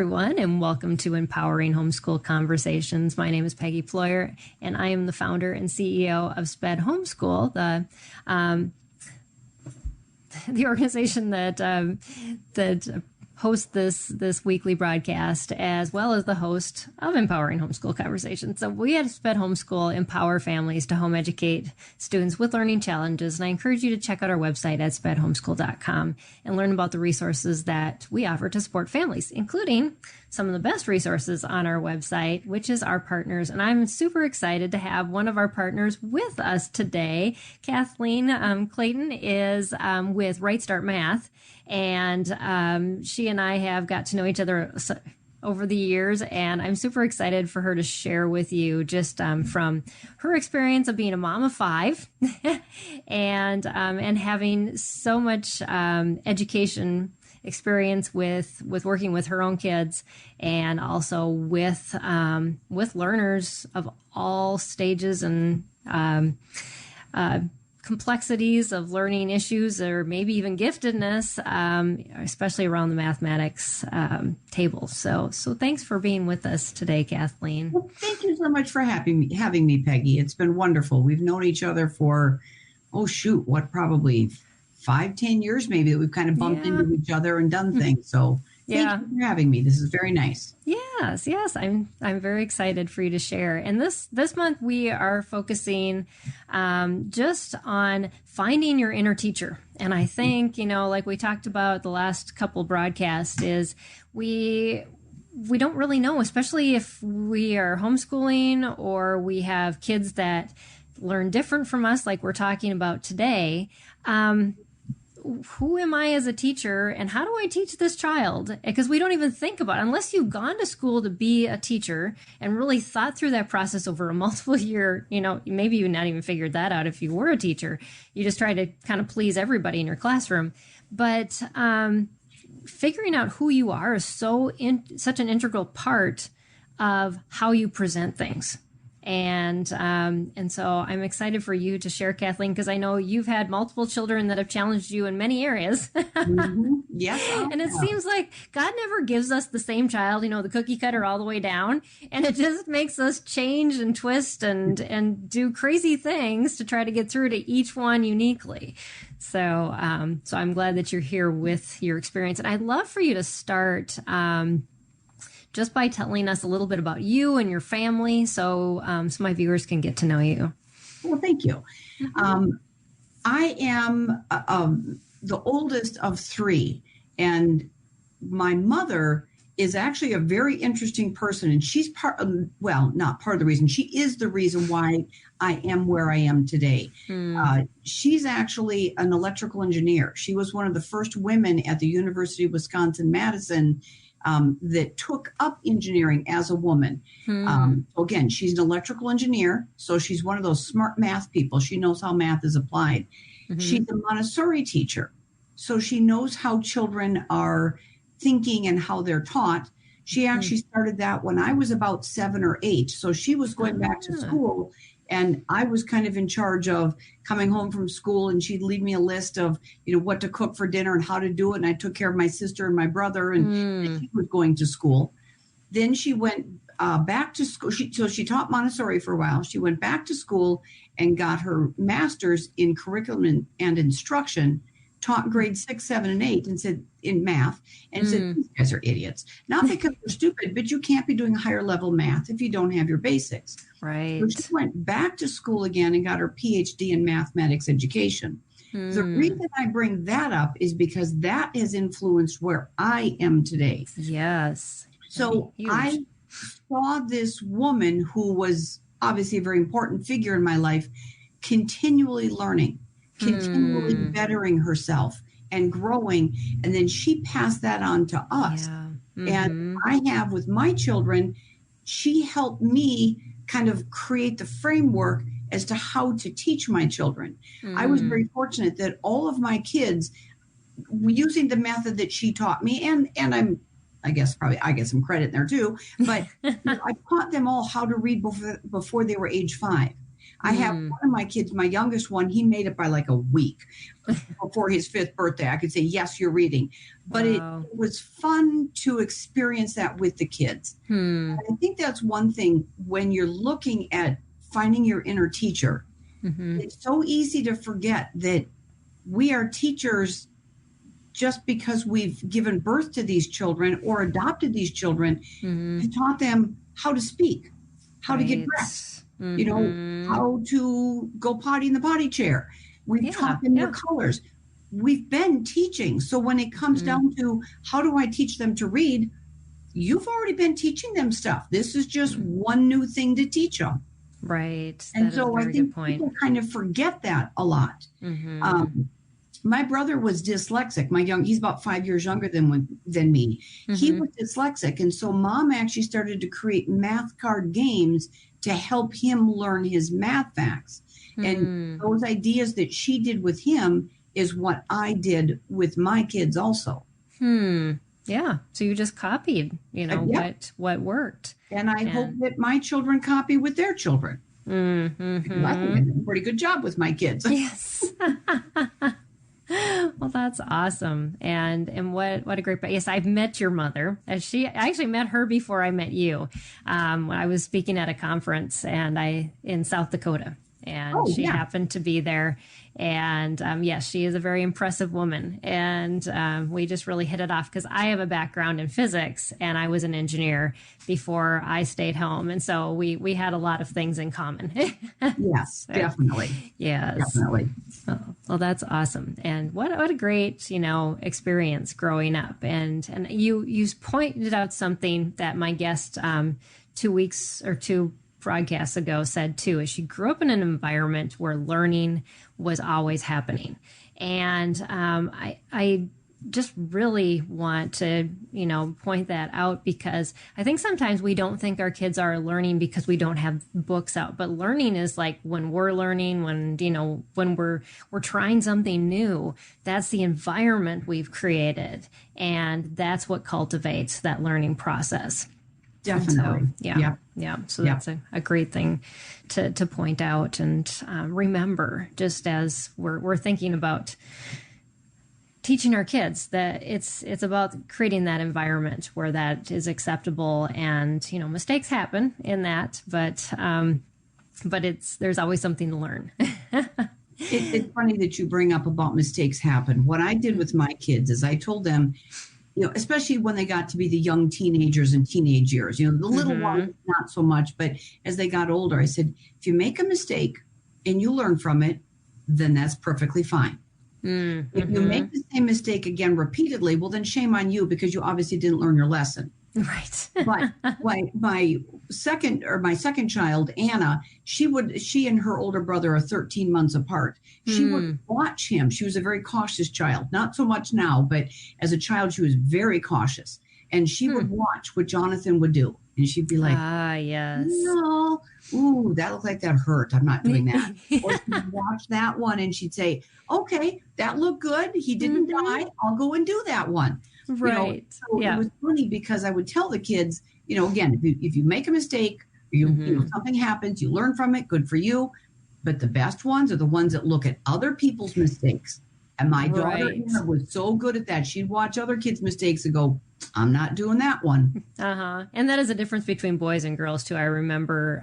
everyone, and welcome to Empowering Homeschool Conversations. My name is Peggy Ployer, and I am the founder and CEO of SPED Homeschool, the organization that host this weekly broadcast, as well as the host of Empowering Homeschool Conversations. So we at SPED Homeschool empower families to home educate students with learning challenges. And I encourage you to check out our website at spedhomeschool.com and learn about the resources that we offer to support families, including some of the best resources on our website, which is our partners. And I'm super excited to have one of our partners with us today. Kathleen Clayton is with Right Start Math. And she and I have got to know each other over the years, and I'm super excited for her to share with you just from her experience of being a mom of 5 and having so much education experience with working with her own kids, and also with learners of all stages and complexities of learning issues, or maybe even giftedness, especially around the mathematics table. So thanks for being with us today, Kathleen. Well, thank you so much for having me, Peggy. It's been wonderful. We've known each other for, probably 5-10 years maybe, that we've kind of bumped into each other and done things. So thank you for having me. This is very nice. Yes. I'm very excited for you to share. And this month we are focusing just on finding your inner teacher. And I think, like we talked about the last couple broadcasts, is we don't really know, especially if we are homeschooling or we have kids that learn different from us, like we're talking about today. Who am I as a teacher, and how do I teach this child? Because we don't even think about it. Unless you've gone to school to be a teacher and really thought through that process over a multiple year, maybe you not even figured that out if you were a teacher. You just try to kind of please everybody in your classroom. But figuring out who you are is such an integral part of how you present things. And so I'm excited for you to share, Kathleen, because I know you've had multiple children that have challenged you in many areas. Mm-hmm. Yes. And it seems like God never gives us the same child, the cookie cutter all the way down. And it just makes us change and twist and do crazy things to try to get through to each one uniquely. So I'm glad that you're here with your experience. And I'd love for you to start, just by telling us a little bit about you and your family, so my viewers can get to know you. Well, thank you. I am the oldest of 3, and my mother is actually a very interesting person, and she's not part of the reason. She is the reason why I am where I am today. She's actually an electrical engineer. She was one of the first women at the University of Wisconsin-Madison that took up engineering as a woman. Again, she's an electrical engineer, so she's one of those smart math people. She knows how math is applied. Mm-hmm. She's a Montessori teacher, so she knows how children are thinking and how they're taught. She actually started that when I was about 7 or 8, so she was going back to school, and I was kind of in charge of coming home from school, and she'd leave me a list of, what to cook for dinner and how to do it. And I took care of my sister and my brother, and she was going to school. Then she went back to school. So she taught Montessori for a while. She went back to school and got her master's in curriculum and instruction, taught grades 6, 7, and 8, and said in math, and said, these guys are idiots. Not because they're stupid, but you can't be doing higher level math if you don't have your basics. Right. So she went back to school again and got her PhD in mathematics education. The reason I bring that up is because that has influenced where I am today. Yes. So I saw this woman who was obviously a very important figure in my life, continually learning, continually bettering herself and growing. And then she passed that on to us. Yeah. And I have with my children, she helped me kind of create the framework as to how to teach my children. I was very fortunate that all of my kids, using the method that she taught me, and I get some credit there too, but I taught them all how to read before they were age 5. I have one of my kids, my youngest one, he made it by like a week before his 5th birthday. I could say, yes, you're reading. But it was fun to experience that with the kids. And I think that's one thing when you're looking at finding your inner teacher. It's so easy to forget that we are teachers just because we've given birth to these children or adopted these children and taught them how to speak, how to get dressed, you know, how to go potty in the potty chair. We've taught them their colors. We've been teaching. So when it comes down to how do I teach them to read, you've already been teaching them stuff. This is just one new thing to teach them. Right. And so I think people kind of forget that a lot. My brother was dyslexic. He's about 5 years younger than me. He was dyslexic. And so mom actually started to create math card games to help him learn his math facts. And those ideas that she did with him is what I did with my kids also. Yeah. So you just copied, you know, what worked. And I hope that my children copy with their children. I think I did a pretty good job with my kids. Yes. Well, that's awesome. And what a great, yes, I've met your mother. I actually met her before I met you. When I was speaking at a conference in South Dakota, and she happened to be there. And yes, she is a very impressive woman. And we just really hit it off because I have a background in physics and I was an engineer before I stayed home. And so we had a lot of things in common. Yes, definitely. Yes. Definitely. Oh, well, that's awesome. And what a great, you know, experience growing up. And you pointed out something that my guest 2 weeks or two broadcasts ago said too, is she grew up in an environment where learning was always happening. And I just really want to, you know, point that out because I think sometimes we don't think our kids are learning because we don't have books out, but learning is like when we're learning, when, you know, when we're trying something new, that's the environment we've created. And that's what cultivates that learning process. Definitely. So, yeah. So that's a great thing to point out and remember, just as we're thinking about teaching our kids that it's about creating that environment where that is acceptable. And, you know, mistakes happen in that, but there's always something to learn. It's funny that you bring up about mistakes happen. What I did with my kids is I told them, you know, especially when they got to be the young teenagers and teenage years, you know, the little ones, not so much, but as they got older, I said, if you make a mistake and you learn from it, then that's perfectly fine. If you make the same mistake again repeatedly, well, then shame on you because you obviously didn't learn your lesson. Right. But my second child, Anna, she and her older brother are 13 months apart. She would watch him. She was a very cautious child, not so much now, but as a child, she was very cautious. And she would watch what Jonathan would do. And she'd be like, yes. No, ooh, that looked like that hurt. I'm not doing that. Or she'd watch that one and she'd say, okay, that looked good. He didn't die. I'll go and do that one. Right. You know, so it was funny because I would tell the kids, you know, again, if you make a mistake, you know, something happens, you learn from it, good for you. But the best ones are the ones that look at other people's mistakes. And my daughter was so good at that. She'd watch other kids' mistakes and go, I'm not doing that one. And that is a difference between boys and girls, too. I remember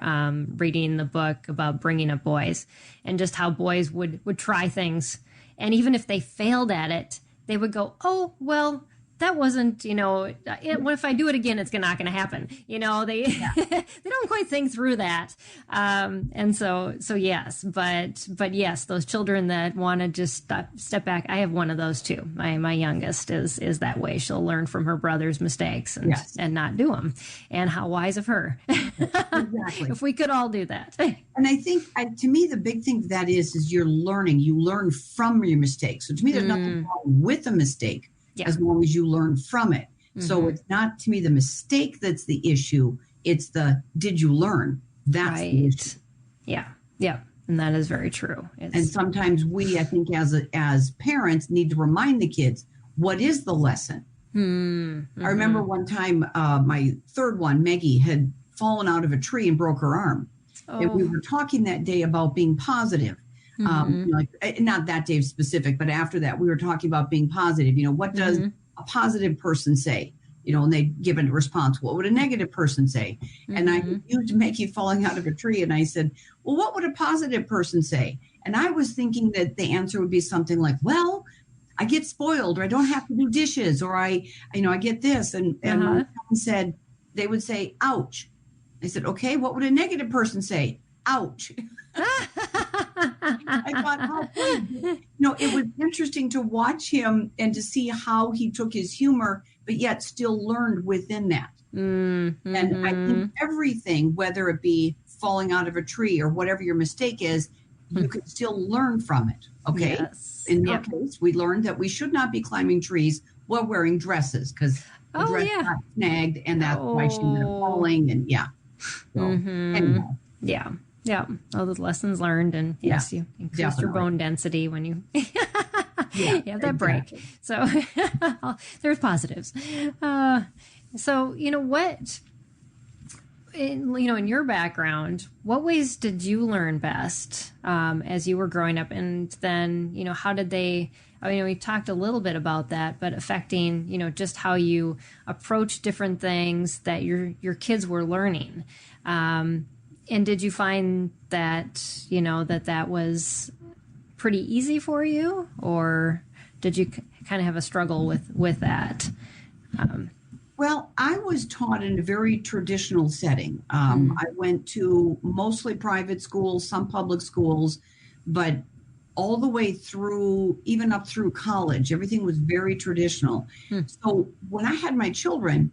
reading the book about bringing up boys and just how boys would try things. And even if they failed at it, they would go, oh, well, that wasn't, you know, what if I do it again, it's not going to happen. You know, they they don't quite think through that. And so yes, but yes, those children that want to just step back. I have one of those too. My youngest is that way. She'll learn from her brother's mistakes and not do them. And how wise of her. Exactly. If we could all do that. And I think, to me, the big thing that is you're learning. You learn from your mistakes. So to me, there's nothing wrong with a mistake. As long as you learn from it. So it's not, to me, the mistake that's the issue. It's did you learn? That's the issue. Yeah. And that is very true. And sometimes we, I think, as parents, need to remind the kids, what is the lesson? I remember one time, my third one, Maggie, had fallen out of a tree and broke her arm. And we were talking that day about being positive. Like not that day specific, but after that, we were talking about being positive. What does a positive person say? And they give a response. What would a negative person say? And I used Mickey falling out of a tree. And I said, well, what would a positive person say? And I was thinking that the answer would be something like, well, I get spoiled, or I don't have to do dishes, or I get this. And my son said, they would say, ouch. I said, okay, what would a negative person say? Ouch. I thought, how funny. It was interesting to watch him and to see how he took his humor, but yet still learned within that. And I think everything, whether it be falling out of a tree or whatever your mistake is, you can still learn from it. Okay. Yes. In her case, we learned that we should not be climbing trees while wearing dresses, because the dress got snagged, and that's why she ended up falling. And so, anyway. Yeah. All those lessons learned, and yes, you increase your bone density when you you have that break. So there's positives. So what? In your background, what ways did you learn best as you were growing up? And then, how did they, we talked a little bit about that, but affecting, just how you approach different things that your kids were learning. And did you find that, that was pretty easy for you, or did you kind of have a struggle with that? Well, I was taught in a very traditional setting. I went to mostly private schools, some public schools, but all the way through, even up through college, everything was very traditional. So when I had my children,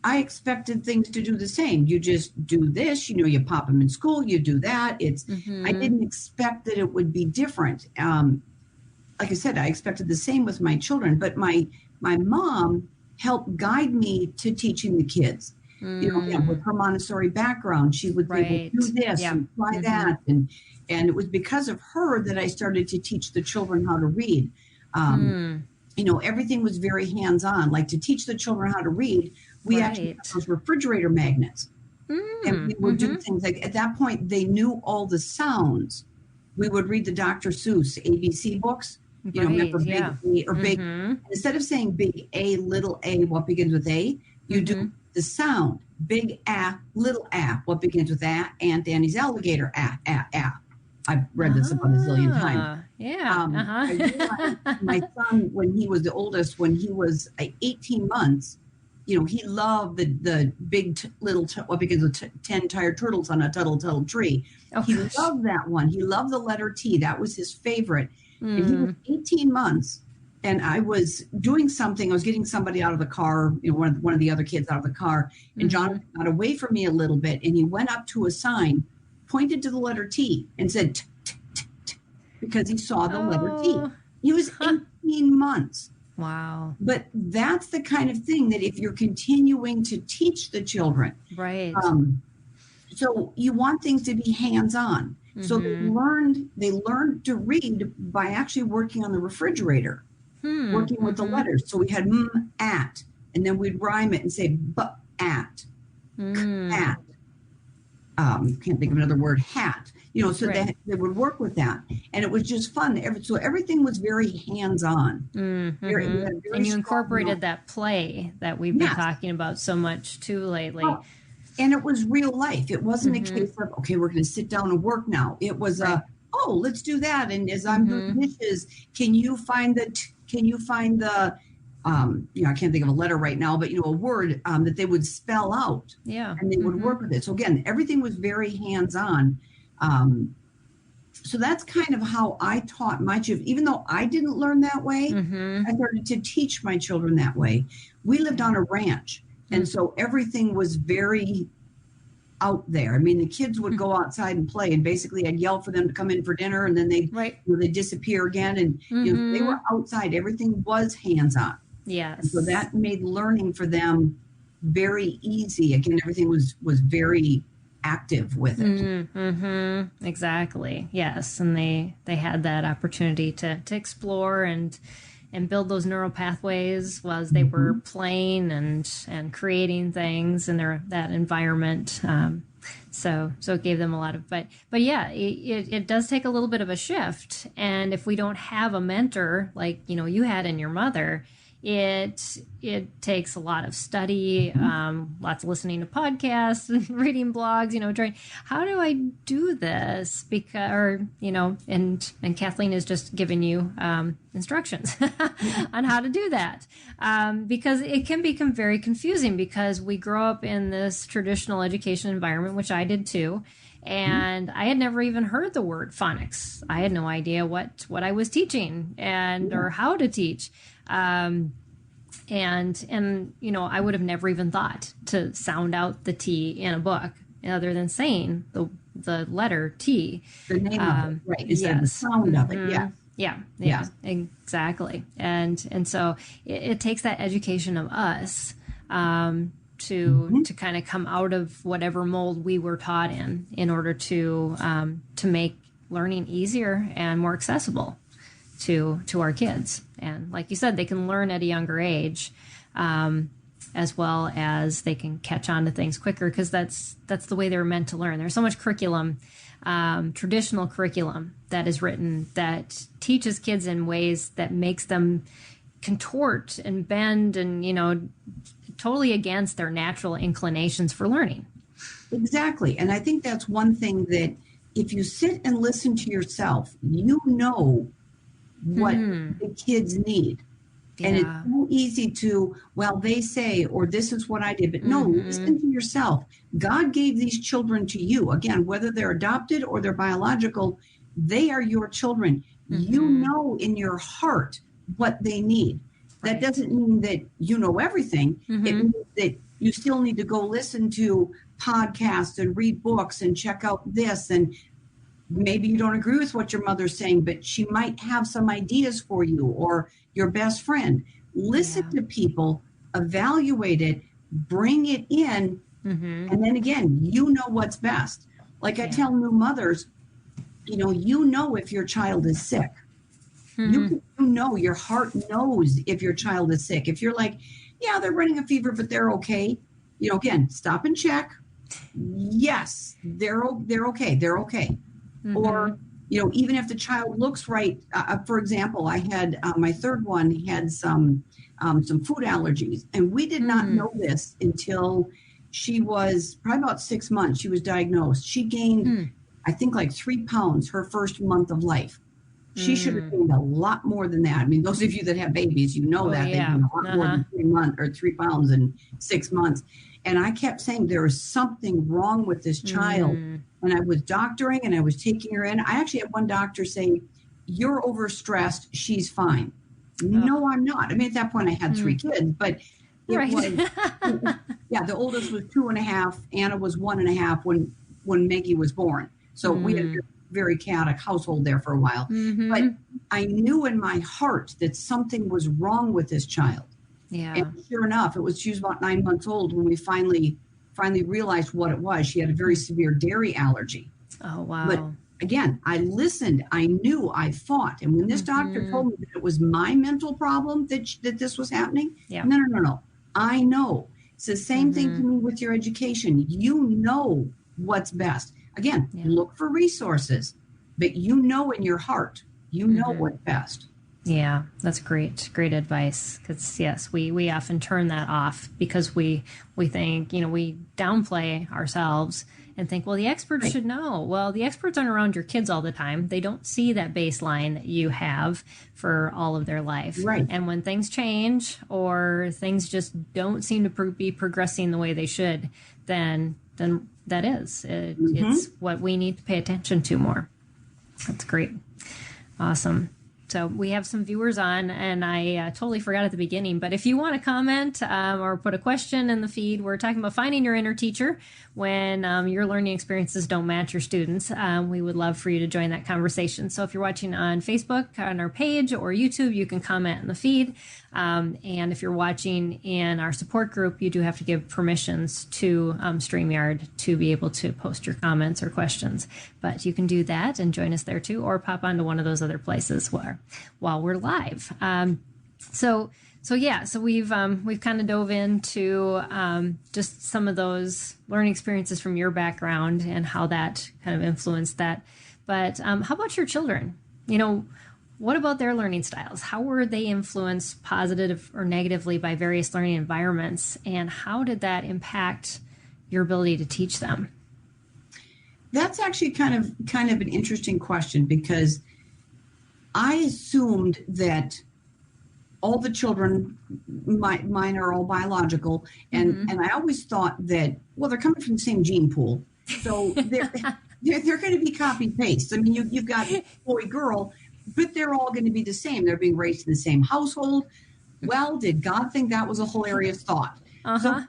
I expected things to do the same. You just do this, you pop them in school, you do that. I didn't expect that it would be different. Like I said, I expected the same with my children, but my mom helped guide me to teaching the kids. With her Montessori background, she would say, well, do this and try that. And it was because of her that I started to teach the children how to read. Everything was very hands-on. Like, to teach the children how to read, we actually had those refrigerator magnets. And we would do things like, at that point, they knew all the sounds. We would read the Dr. Seuss ABC books. Remember big A or big, instead of saying big A, little a, what begins with A, you do the sound, big A, little a, what begins with A, Aunt Annie's alligator, a. I've read this about a zillion times. I realized my son, when he was the oldest, when he was 18 months, he loved the big little, what begins with 10 tired turtles on a tuttle tree. He loved that one. He loved the letter T. That was his favorite. And he was 18 months, and I was doing something. I was getting somebody out of the car, one of the other kids out of the car, and Jonathan got away from me a little bit, and he went up to a sign, pointed to the letter T, and said, t, t, t, t, because he saw the letter T. He was 18 months. Wow. But that's the kind of thing that if you're continuing to teach the children. Right. So you want things to be hands-on. So they learned to read by actually working on the refrigerator, working with the letters. So we had at, and then we'd rhyme it and say at, at. Can't think of another word, hat. So they would work with that, and it was just fun. So everything was very hands-on. And you incorporated that play that we've been talking about so much too lately. Oh. And it was real life. It wasn't a case of, okay, we're going to sit down and work now. It was let's do that. And as I'm doing dishes, can you find the, I can't think of a letter right now, but, a word that they would spell out. Yeah. And they would work with it. So again, everything was very hands-on. So that's kind of how I taught my children. Even though I didn't learn that way, I started to teach my children that way. We lived on a ranch. And so everything was very out there. I mean, the kids would go outside and play, and basically I'd yell for them to come in for dinner, and then they'd disappear again. And they were outside. Everything was hands-on. Yes. And so that made learning for them very easy. Again, everything was very active with it. Exactly. Yes. And they had that opportunity to explore and build those neural pathways as they were playing and creating things in that environment. So it gave them a lot of, but yeah, it does take a little bit of a shift. And if we don't have a mentor like, you had in your mother, it takes a lot of study, lots of listening to podcasts and reading blogs, trying, how do I do this? And Kathleen is just giving you instructions on how to do that. Because it can become very confusing because we grow up in this traditional education environment, which I did too. And I had never even heard the word phonics. I had no idea what I was teaching or how to teach. And I would have never even thought to sound out the T in a book other than saying the letter T. The name of it, right? Is the sound of it? Yeah, exactly. And so it takes that education of us to kind of come out of whatever mold we were taught in order to make learning easier and more accessible to our kids. And like you said, they can learn at a younger age, as well as they can catch on to things quicker because that's the way they're meant to learn. There's so much curriculum, traditional curriculum that is written that teaches kids in ways that makes them contort and bend and, totally against their natural inclinations for learning. Exactly. And I think that's one thing that if you sit and listen to yourself, what the kids need. Yeah. And it's so easy to, they say, or this is what I did. But no, listen to yourself. God gave these children to you. Again, whether they're adopted or they're biological, they are your children. You know in your heart what they need. That doesn't mean that you know everything. It means that you still need to go listen to podcasts and read books and check out this. And maybe you don't agree with what your mother's saying, but she might have some ideas for you or your best friend. Listen to people, evaluate it, bring it in. And then again, what's best. Like I tell new mothers, if your child is sick. Your heart knows if your child is sick. If you're like, they're running a fever, but they're okay. Again, stop and check. Yes, they're okay. They're okay. Or, even if the child looks right. For example, I had my third one had some food allergies, and we did not know this until she was probably about 6 months. She was diagnosed. She gained, I think, like 3 pounds her first month of life. She should have gained a lot more than that. I mean, those of you that have babies, that they gain a lot more than 3 months or 3 pounds in 6 months. And I kept saying there is something wrong with this child. And I was doctoring and I was taking her in. I actually had one doctor say, "You're overstressed. She's fine." No, I'm not. I mean, at that point I had 3 kids, but it was, the oldest was 2.5. Anna was 1.5 when Maggie was born. So we had very chaotic household there for a while. But I knew in my heart that something was wrong with this child. Yeah. And sure enough, she was about 9 months old when we finally realized what it was. She had a very severe dairy allergy. Oh, wow. But again, I listened. I knew. I fought. And when this doctor told me that it was my mental problem that this was happening, no. I know. It's the same thing to me with your education. You know what's best. Again, look for resources, but in your heart, what's best. Yeah, that's great advice. Because yes, we often turn that off because we think, we downplay ourselves and think, well, the experts should know. Well, the experts aren't around your kids all the time. They don't see that baseline that you have for all of their life. Right. And when things change or things just don't seem to be progressing the way they should, then that is. It's what we need to pay attention to more. That's great. Awesome. So we have some viewers on, and I totally forgot at the beginning, but if you want to comment or put a question in the feed, we're talking about finding your inner teacher when your learning experiences don't match your students. We would love for you to join that conversation. So if you're watching on Facebook, on our page, or YouTube, you can comment in the feed. And if you're watching in our support group, you do have to give permissions to StreamYard to be able to post your comments or questions. But you can do that and join us there too, or pop onto one of those other places while we're live. So we've kind of dove into just some of those learning experiences from your background and how that kind of influenced that. But how about your children? What about their learning styles? How were they influenced positive or negatively by various learning environments, and how did that impact your ability to teach them? That's actually kind of an interesting question, because I assumed that all the children, mine are all biological, and I always thought that, well, they're coming from the same gene pool, so they're going to be copy paste. I mean, you've got boy girl, but they're all going to be the same. They're being raised in the same household. Well, did God think that was a hilarious thought? So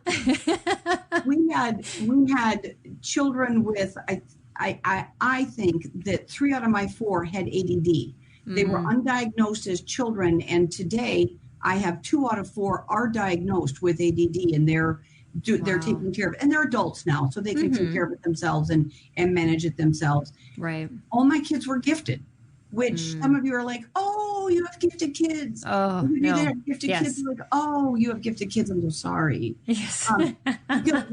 we had children with, I think that 3 out of my 4 had ADD. They were undiagnosed as children, and today I have 2 out of 4 are diagnosed with ADD, and they're taking care of it. And they're adults now, so they can take care of it themselves and manage it themselves. Right. All my kids were gifted, which some of you are like, oh, you have gifted kids. Oh, no. Have gifted Yes. kids. Like, oh, you have gifted kids. I'm so sorry. Yes. Because,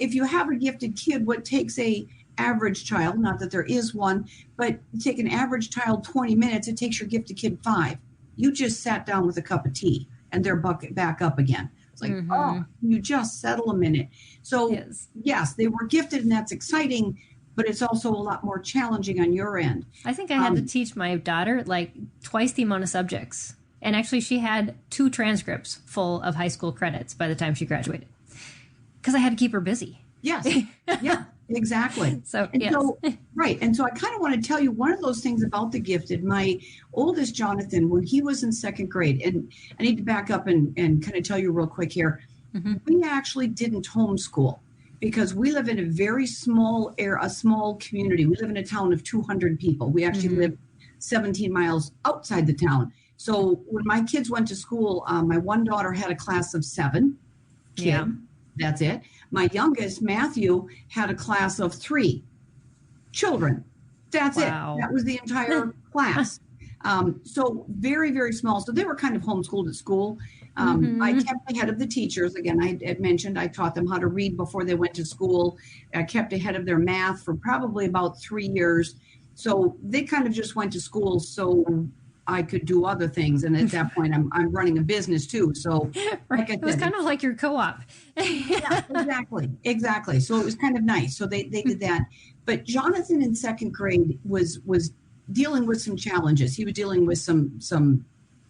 if you have a gifted kid, what takes a average child, not that there is one, but take an average child 20 minutes, it takes your gifted kid 5. You just sat down with a cup of tea and they're back up again. It's like, oh, you just settle a minute. So yes, they were gifted, and that's exciting, but it's also a lot more challenging on your end. I think I had to teach my daughter like twice the amount of subjects. And actually she had 2 transcripts full of high school credits by the time she graduated, because I had to keep her busy. Yes. Yeah, exactly. So right. And so I kind of want to tell you one of those things about the gifted. My oldest Jonathan, when he was in 2nd grade, and I need to back up and kind of tell you real quick here, we actually didn't homeschool because we live in a very small a small community. We live in a town of 200 people. We actually live 17 miles outside the town. So when my kids went to school, my one daughter had a class of 7 kids. Yeah. That's it. My youngest, Matthew, had a class of 3 children. That's it. That was the entire class. So very, very small. So they were kind of homeschooled at school. I kept ahead of the teachers. Again, I had mentioned I taught them how to read before they went to school. I kept ahead of their math for probably about 3 years. So they kind of just went to school so I could do other things. And at that point, I'm running a business too. So like it was kind of like your co-op. Yeah, exactly. So it was kind of nice. So they did that. But Jonathan in 2nd grade was dealing with some challenges. He was dealing with some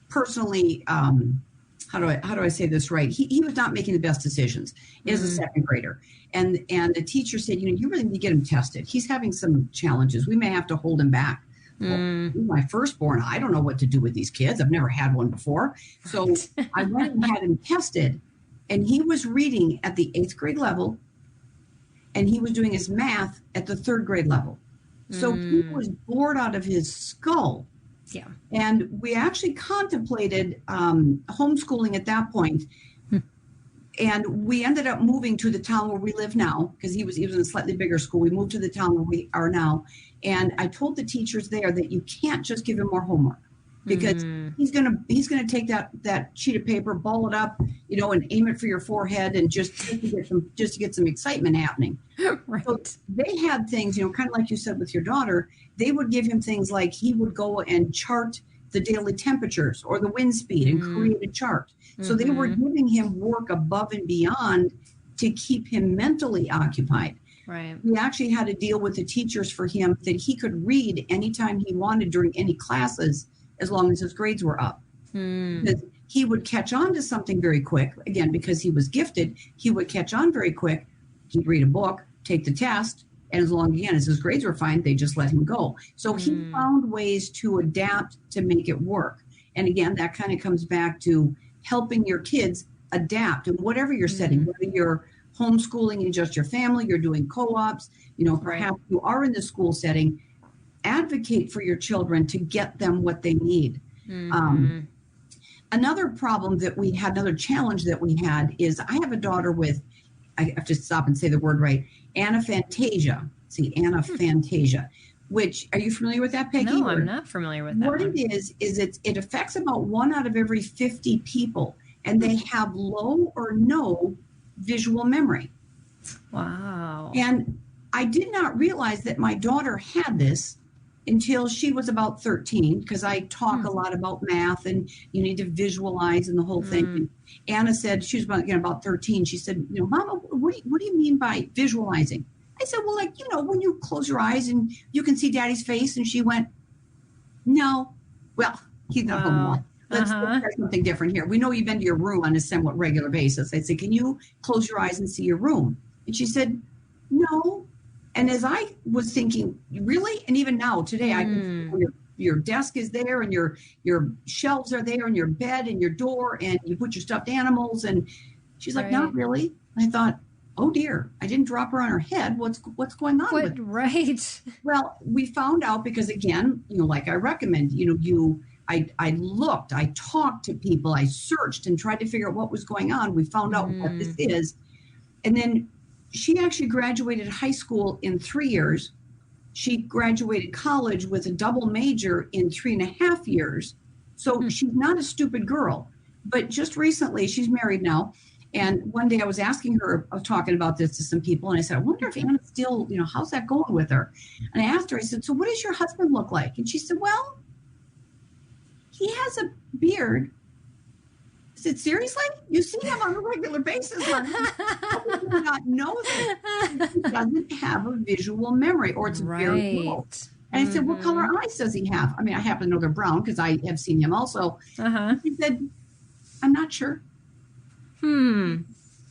personally, how do I say this right? He was not making the best decisions as a 2nd grader. And the teacher said, you really need to get him tested. He's having some challenges. We may have to hold him back. Well, my firstborn, I don't know what to do with these kids. I've never had one before. So I went and had him tested, and he was reading at the 8th grade level, and he was doing his math at the 3rd grade level. So he was bored out of his skull. Yeah. And we actually contemplated homeschooling at that point. And we ended up moving to the town where we live now, because he was in a slightly bigger school. We moved to the town where we are now. And I told the teachers there that you can't just give him more homework, because he's gonna take that sheet of paper, ball it up, and aim it for your forehead, and just to get some excitement happening. Right. So they had things, kind of like you said with your daughter. They would give him things like he would go and chart the daily temperatures or the wind speed and create a chart. So they were giving him work above and beyond to keep him mentally occupied. Right. We actually had to deal with the teachers for him that he could read anytime he wanted during any classes, as long as his grades were up. Because he would catch on to something very quick. Again, because he was gifted, he would catch on very quick. He'd read a book, take the test, and as long, again, as his grades were fine, they just let him go. So he found ways to adapt to make it work. And again, that kind of comes back to helping your kids adapt in whatever you're setting, whether you're homeschooling in just your family, you're doing co-ops, perhaps you are in the school setting. Advocate for your children to get them what they need. Another problem that we had, another challenge that we had is I have a daughter with, I have to stop and say the word right, anaphantasia. See, anaphantasia, which, are you familiar with that, Peggy? No, I'm not familiar with that What one. it is it affects about 1 out of every 50 people, and they have low or no visual memory. Wow. And I did not realize that my daughter had this until she was about 13, because I talk a lot about math and you need to visualize and the whole thing. And Anna said, she was about 13. She said, Mama, what do you mean by visualizing? I said, well, like, when you close your eyes and you can see Daddy's face. And she went, no. Well, he's not home anymore. Let's try something different here. We know you've been to your room on a somewhat regular basis. I said, can you close your eyes and see your room? And she said, no. And as I was thinking, really? And even now, today, I can see your desk is there, and your shelves are there, and your bed and your door, and you put your stuffed animals. And she's like, not really. And I thought, oh dear, I didn't drop her on her head. What's going on with her? Right. Well, we found out because, again, like I recommend, I looked, I talked to people, I searched and tried to figure out what was going on. We found out what this is. And then she actually graduated high school in 3 years. She graduated college with a double major in 3.5 years. So she's not a stupid girl. But just recently, she's married now. And one day I was asking her, I was talking about this to some people, and I said, I wonder if Anna's still, how's that going with her? And I asked her, I said, so what does your husband look like? And she said, well, he has a beard. I said, seriously? You see him on a regular basis, honey. How do you not know that? He doesn't have a visual memory, or it's very low. And I said, what color eyes does he have? I mean, I happen to know they're brown because I have seen him also. He said, I'm not sure.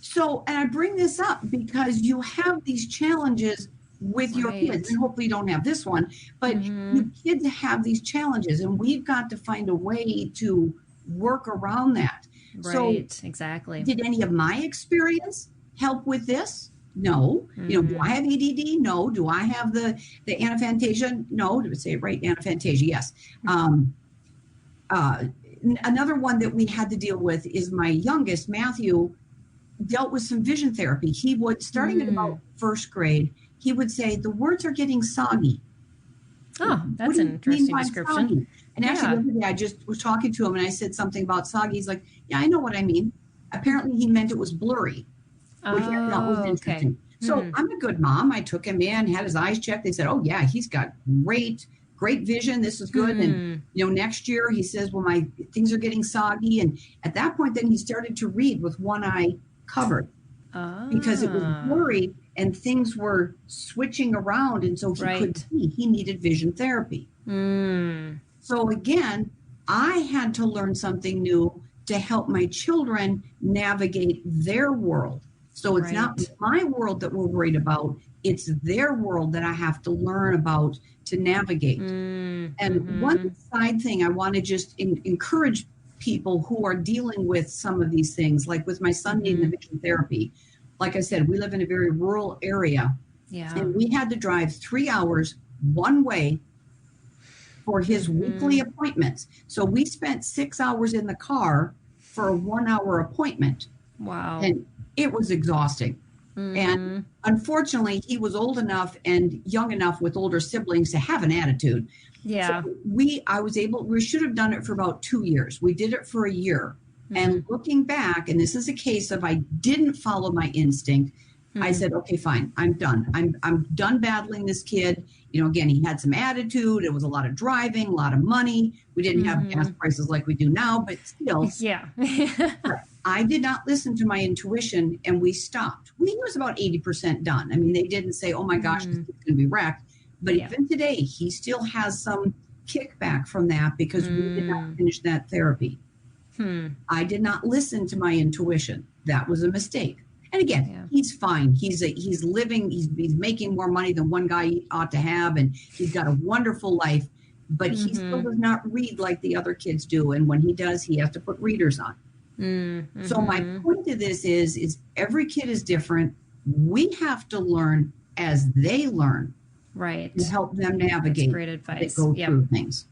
So, and I bring this up because you have these challenges with your kids, and hopefully you don't have this one, but your kids have these challenges, and we've got to find a way to work around that. Right, so, exactly. Did any of my experience help with this? No. Do I have ADD? No. Do I have the anaphantasia? No. Did I say it right? Anaphantasia, yes. Another one that we had to deal with is my youngest, Matthew, dealt with some vision therapy. He would, starting in about first grade, he would say, the words are getting soggy. Oh, that's an interesting description. Soggy? And actually, the other day, I just was talking to him, and I said something about soggy. He's like, yeah, I know what I mean. Apparently, he meant it was blurry, which I thought was interesting. Okay. So I'm a good mom. I took him in, had his eyes checked. They said, oh, yeah, he's got great vision. This is good. And, next year, he says, well, my things are getting soggy. And at that point, then he started to read with one eye covered because it was blurry and things were switching around. And so he couldn't see. He needed vision therapy. So again, I had to learn something new to help my children navigate their world. So it's not my world that we're worried about. It's their world that I have to learn about to navigate. And one side thing I want to just encourage people who are dealing with some of these things, like with my son needing the vision therapy. Like I said, we live in a very rural area. Yeah. And we had to drive 3 hours one way for his weekly appointments. So we spent 6 hours in the car for a 1 hour appointment. Wow. And it was exhausting. And unfortunately, he was old enough and young enough with older siblings to have an attitude. Yeah. So we should have done it for about 2 years. We did it for a year. And looking back, and this is a case of I didn't follow my instinct. I said, okay, fine, I'm done. I'm done battling this kid. Again, he had some attitude. It was a lot of driving, a lot of money. We didn't have gas prices like we do now, but still. Yeah. I did not listen to my intuition, and we stopped. He was about 80% done. I mean, they didn't say, oh my gosh, this kid's going to be wrecked. But even today, he still has some kickback from that because we did not finish that therapy. I did not listen to my intuition. That was a mistake. And again, he's fine. He's living, he's making more money than one guy ought to have, and he's got a wonderful life, but he still does not read like the other kids do. And when he does, he has to put readers on. So my point to this is every kid is different. We have to learn as they learn. Right. To help them navigate. That's great advice. Go through things.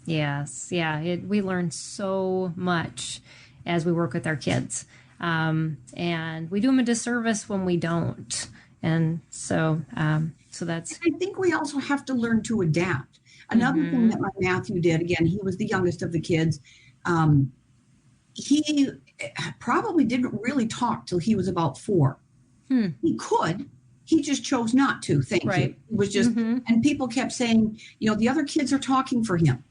Yes. Yeah. We learn so much as we work with our kids. And we do them a disservice when we don't. And so, So that's. I think we also have to learn to adapt. Another thing that my Matthew did, again, he was the youngest of the kids. He probably didn't really talk till he was about 4. He could. He just chose not to. Thank you. It was just, and people kept saying, the other kids are talking for him.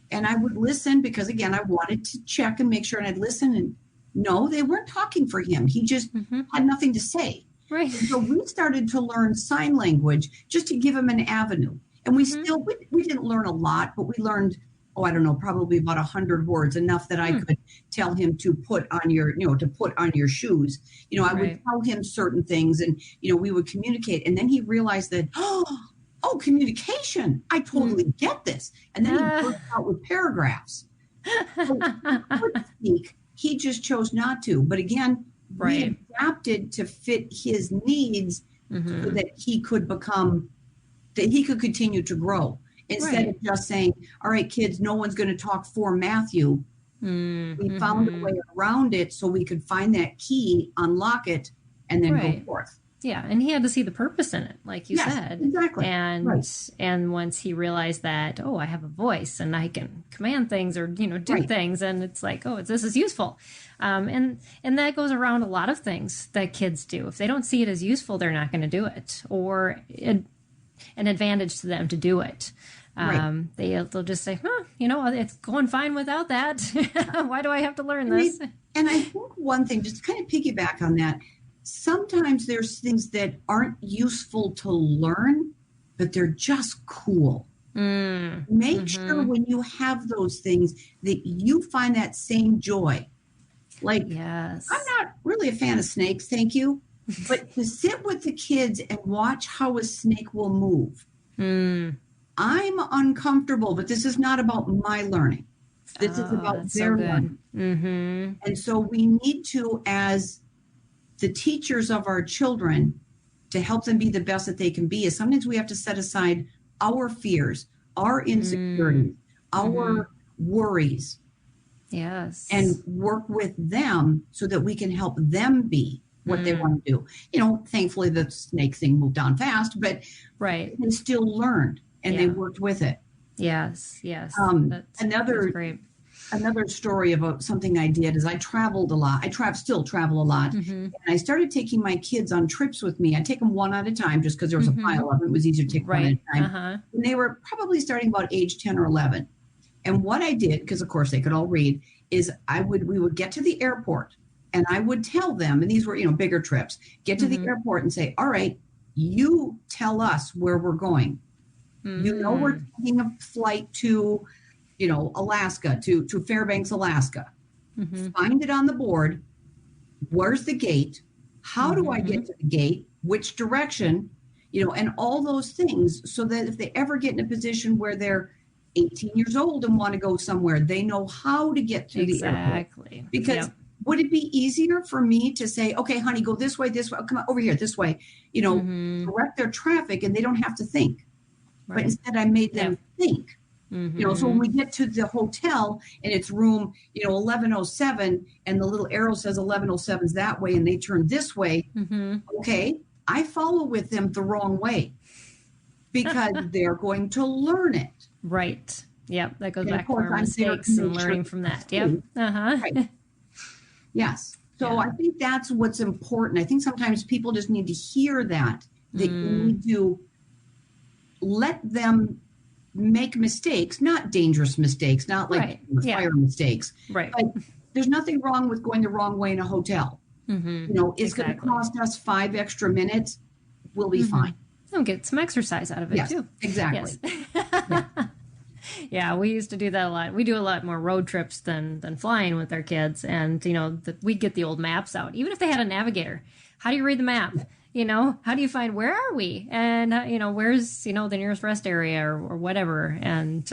And I would listen because, again, I wanted to check and make sure, and I'd listen. And no, they weren't talking for him. He just had nothing to say. Right. And so we started to learn sign language just to give him an avenue. And we still, we didn't learn a lot, but we learned, I don't know, probably about 100 words, enough that I could tell him to put on your, to put on your shoes. I would tell him certain things, and, we would communicate. And then he realized that, oh, communication, I totally get this. And then he burst out with paragraphs. So he could speak, he just chose not to. But again, we adapted to fit his needs so that he could continue to grow. Instead of just saying, all right, kids, no one's going to talk for Matthew. We found a way around it so we could find that key, unlock it, and then go forth. Yeah, and he had to see the purpose in it, like you said. Exactly. And once he realized that, I have a voice and I can command things or, do things, and it's like, this is useful. And that goes around a lot of things that kids do. If they don't see it as useful, they're not going to do it, or an advantage to them to do it. They'll just say, it's going fine without that. Why do I have to learn this? And I think one thing, just to kind of piggyback on that, sometimes there's things that aren't useful to learn, but they're just cool. Make sure when you have those things that you find that same joy. Like, I'm not really a fan of snakes, thank you. But to sit with the kids and watch how a snake will move. I'm uncomfortable, but this is not about my learning. This is about their learning. And so we need to, as the teachers of our children, to help them be the best that they can be, is sometimes we have to set aside our fears, our insecurities, our worries. Yes. And work with them so that we can help them be what they want to do. Thankfully the snake thing moved on fast, but they still learned and they worked with it. Yes. That's great. Another story about something I did is I traveled a lot. I still travel a lot. And I started taking my kids on trips with me. I take them one at a time just because there was a pile of them. It was easier to take one at a time. And they were probably starting about age 10 or 11. And what I did, because of course they could all read, is we would get to the airport and I would tell them, and these were, bigger trips, get to the airport and say, all right, you tell us where we're going. We're taking a flight to, Alaska, to Fairbanks, Alaska. Find it on the board. Where's the gate? How do I get to the gate? Which direction? And all those things, so that if they ever get in a position where they're 18 years old and want to go somewhere, they know how to get to the airport. Because would it be easier for me to say, okay, honey, go this way, come on, over here, this way, direct their traffic, and they don't have to think. But instead I made them think. So when we get to the hotel and it's room, 1107, and the little arrow says 1107's that way and they turn this way, okay, I follow with them the wrong way because they're going to learn it. Right. Yep. That goes back to our mistakes and learning from that. Yep. Right. Yes. So I think that's what's important. I think sometimes people just need to hear that you need to let them make mistakes, not dangerous mistakes, not like fire mistakes. Right. But there's nothing wrong with going the wrong way in a hotel. It's going to cost us 5 extra minutes. We'll be fine. We'll get some exercise out of it too. Exactly. Yeah, we used to do that a lot. We do a lot more road trips than flying with our kids. And, we'd get the old maps out. Even if they had a navigator, how do you read the map? How do you find, where are we? And, where's, the nearest rest area or whatever. And,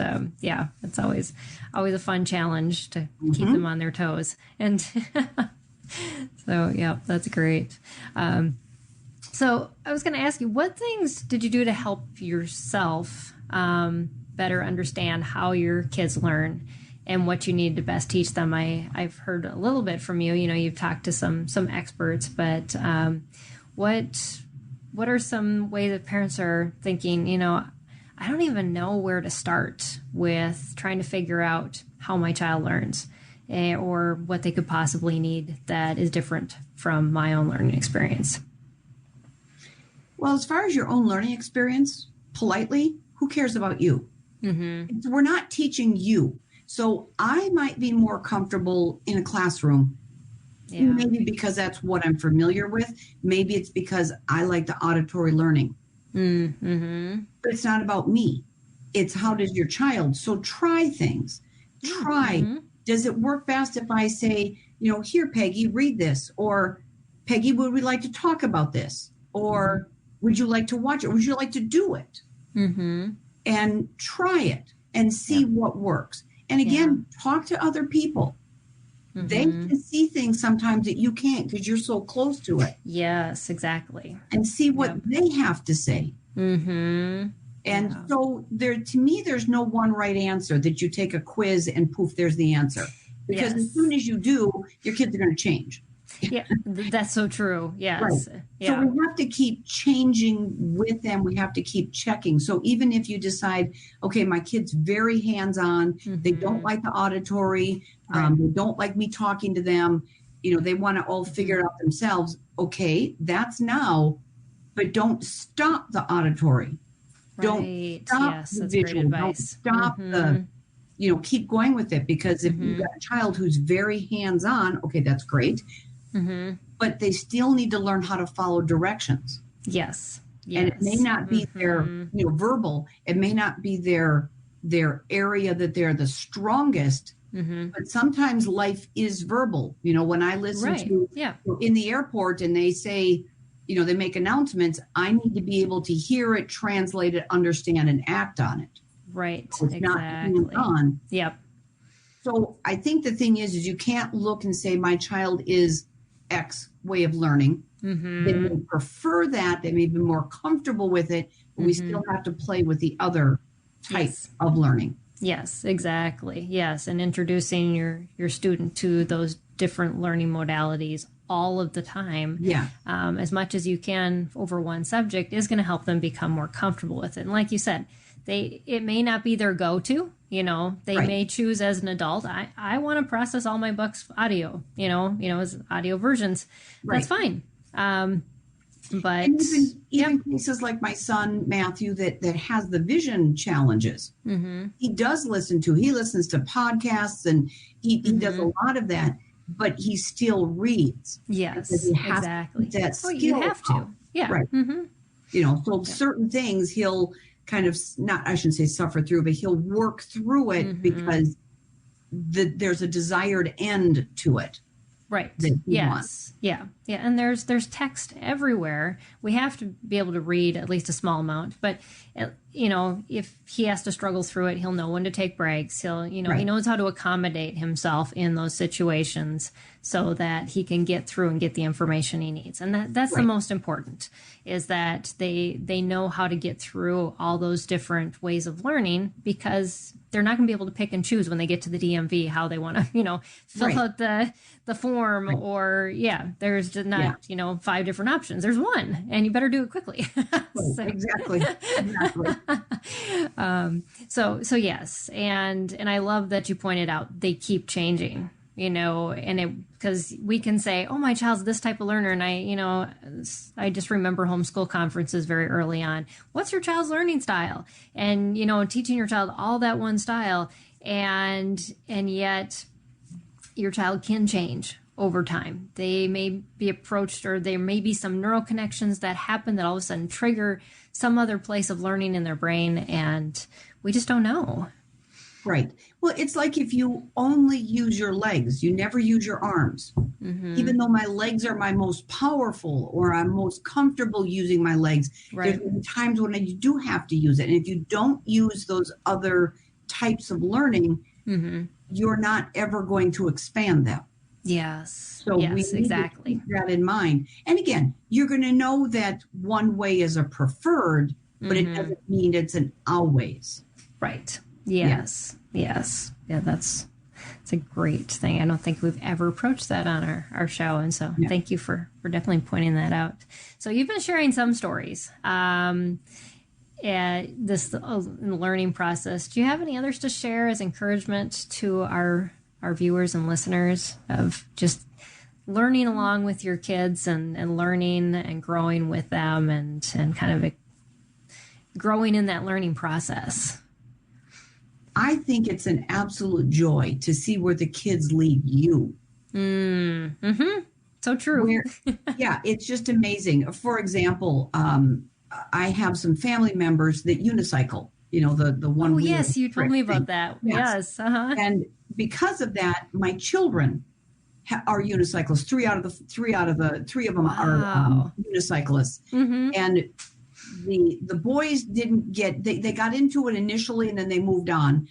it's always a fun challenge to keep them on their toes. And so, yeah, that's great. So I was going to ask you, what things did you do to help yourself better understand how your kids learn and what you need to best teach them? I've heard a little bit from you. You've talked to some experts, but what what are some ways that parents are thinking, I don't even know where to start with trying to figure out how my child learns, or what they could possibly need that is different from my own learning experience? Well, as far as your own learning experience, politely, who cares about you? Mm-hmm. We're not teaching you. So I might be more comfortable in a classroom, maybe because that's what I'm familiar with. Maybe it's because I like the auditory learning. Mm-hmm. But it's not about me. It's how does your child? So try things. Try. Mm-hmm. Does it work best if I say, here, Peggy, read this? Or, Peggy, would we like to talk about this? Or would you like to watch it? Would you like to do it? Mm-hmm. And try it and see what works. And again, talk to other people. Mm-hmm. They can see things sometimes that you can't because you're so close to it. Yes, exactly. And see what they have to say. Mm-hmm. And so to me, there's no one right answer that you take a quiz and poof, there's the answer. Because as soon as you do, your kids are going to change. Yeah, that's so true. Yes. Right. Yeah. So we have to keep changing with them. We have to keep checking. So even if you decide, okay, my kid's very hands-on, they don't like the auditory, they don't like me talking to them, they want to all figure it out themselves. Okay, that's now, but don't stop the auditory. Don't stop the visual. Don't stop the, keep going with it, because if you've got a child who's very hands-on, okay, that's great. Mm-hmm. But they still need to learn how to follow directions. Yes. And it may not be their, verbal. It may not be their area that they're the strongest. Mm-hmm. But sometimes life is verbal. When I listen to in the airport and they say, they make announcements, I need to be able to hear it, translate it, understand, and act on it. Right. So it's exactly. not on. Yep. So I think the thing is you can't look and say my child is X way of learning. Mm-hmm. They may prefer that. They may be more comfortable with it, but we still have to play with the other types of learning. Yes, exactly. Yes. And introducing your student to those different learning modalities all of the time, as much as you can over one subject, is going to help them become more comfortable with it. And like you said, it may not be their go-to, they may choose as an adult, I want to process all my books audio, as audio versions. That's fine. But and even cases like my son, Matthew, that has the vision challenges, he listens to podcasts and he does a lot of that, but he still reads. Yes, exactly. That skill you have to. Yeah. Right. Certain things he'll kind of I shouldn't say suffer through, but he'll work through it because there's a desired end to it. Right. Yes. Yeah. Yeah. And there's text everywhere. We have to be able to read at least a small amount, but if he has to struggle through it, he'll know when to take breaks. He'll, he knows how to accommodate himself in those situations so that he can get through and get the information he needs. And that's the most important, is that they know how to get through all those different ways of learning, because they're not going to be able to pick and choose when they get to the DMV how they want to, fill out the form or there's not, 5 different options. There's one, and you better do it quickly. Exactly. So yes. And I love that you pointed out they keep changing, and because we can say, oh, my child's this type of learner. And I just remember homeschool conferences very early on. What's your child's learning style? And, teaching your child all that one style, and yet your child can change over time. They may be approached, or there may be some neural connections that happen that all of a sudden trigger some other place of learning in their brain, and we just don't know. Right. Well, it's like if you only use your legs, you never use your arms. Mm-hmm. Even though my legs are my most powerful, or I'm most comfortable using my legs, there's times when you do have to use it. And if you don't use those other types of learning, you're not ever going to expand them. Yes. So we need to keep that in mind. And again, you're going to know that one way is a preferred, but it doesn't mean it's an always. Right. Yes. Yeah, that's it's a great thing. I don't think we've ever approached that on our show. And so thank you for definitely pointing that out. So you've been sharing some stories. This learning process. Do you have any others to share as encouragement to our viewers and listeners of just learning along with your kids and learning and growing with them and kind of growing in that learning process? I think it's an absolute joy to see where the kids lead you. Mm-hmm. So true. It's just amazing. For example, I have some family members that unicycle, the one. Oh, yes. You told me about that. Yes. Uh-huh. And because of that, my children are unicyclists. Three of them are unicyclists. Mm-hmm. And the boys didn't they got into it initially and then they moved on.